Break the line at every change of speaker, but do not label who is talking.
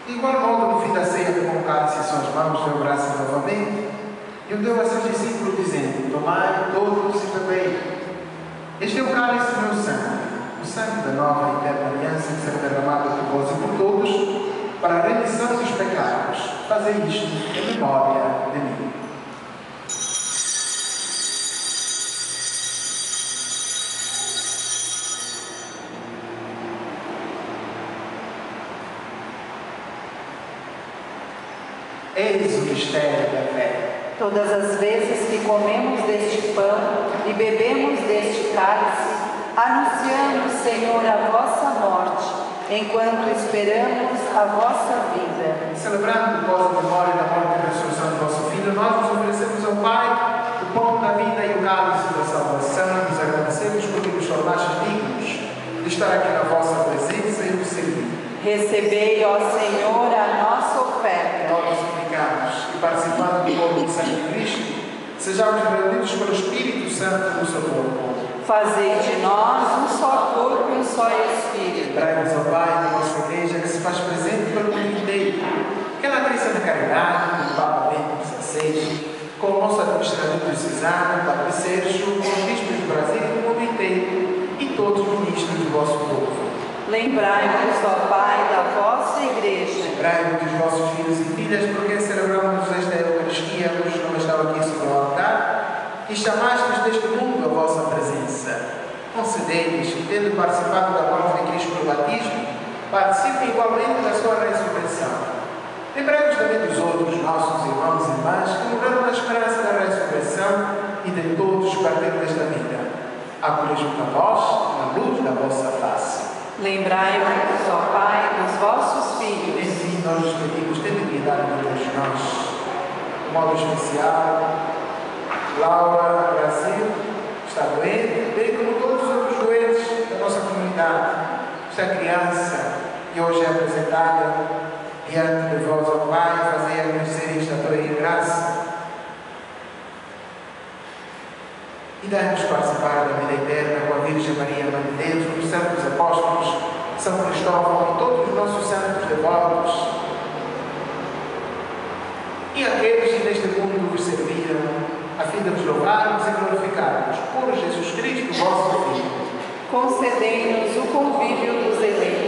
De igual modo, no fim da ceia, tomou o cálice em suas mãos, deu graças novamente e o deu a seus discípulos, dizendo: tomai todos e bebei. Este é o cálice do meu sangue, o sangue da nova e eterna aliança, que será derramado por vós e por todos, para a remissão dos pecados. Fazei isto em memória de mim. Eis o mistério da fé.
Todas as vezes que comemos deste pão e bebemos deste cálice, anunciamos, Senhor, a vossa morte, enquanto esperamos a vossa vida.
Celebrando vós a memória da morte e ressurreição do vosso Filho, nós vos oferecemos ao Pai o pão da vida e o cálice da salvação, e vos agradecemos porque nos tornastes dignos de estar aqui na vossa presença e vos servir.
Recebei, ó Senhor, a nossa oferta.
Nós vos suplicamos que, participando do corpo e sangue de Cristo, sejamos reunidos pelo Espírito Santo no seu corpo.
Fazei de nós um só corpo e um só Espírito.
Lembrai-nos, ó Pai, da vossa Igreja, que se faz presente pelo mundo inteiro, que ela cresça na caridade, com o Papa Bento XVI, com o nosso administrador diocesano, Padre Sérgio, com os bispos do Brasil e do mundo inteiro, e todos os ministros do vosso povo.
Lembrai-vos, ó Pai, da vossa Igreja.
Lembrai-vos dos vossos filhos e filhas, por quem celebramos esta Eucaristia, hoje não estão aqui sobre o altar, e chamastes deste mundo a vossa presença. Concedei-lhes, tendo participado da morte de Cristo no batismo, participem igualmente da sua ressurreição. Lembremos também dos outros nossos irmãos e irmãs que morreram na esperança da ressurreição e de todos partiram desta vida. Acolhei junto a vós, na luz da vossa face.
Lembrai-vos, ó Pai, dos vossos filhos.
Enfim, nós os pedimos, tenha piedade de todos nós. De modo especial, Laura Brasil está doente, bem como todos os outros doentes da nossa comunidade. Esta criança que hoje é apresentada diante de vós, ó Pai, fazei conhecer esta tua graça e dai-nos participar da vida eterna com a Virgem Maria, Mãe de Deus, com os santos apóstolos, São Cristóvão e todos os nossos santos devotos, e aqueles que neste mundo vos serviram, a fim de vos louvarmos e glorificarmos por Jesus Cristo, vosso Filho.
Concedei-nos o convívio dos eleitos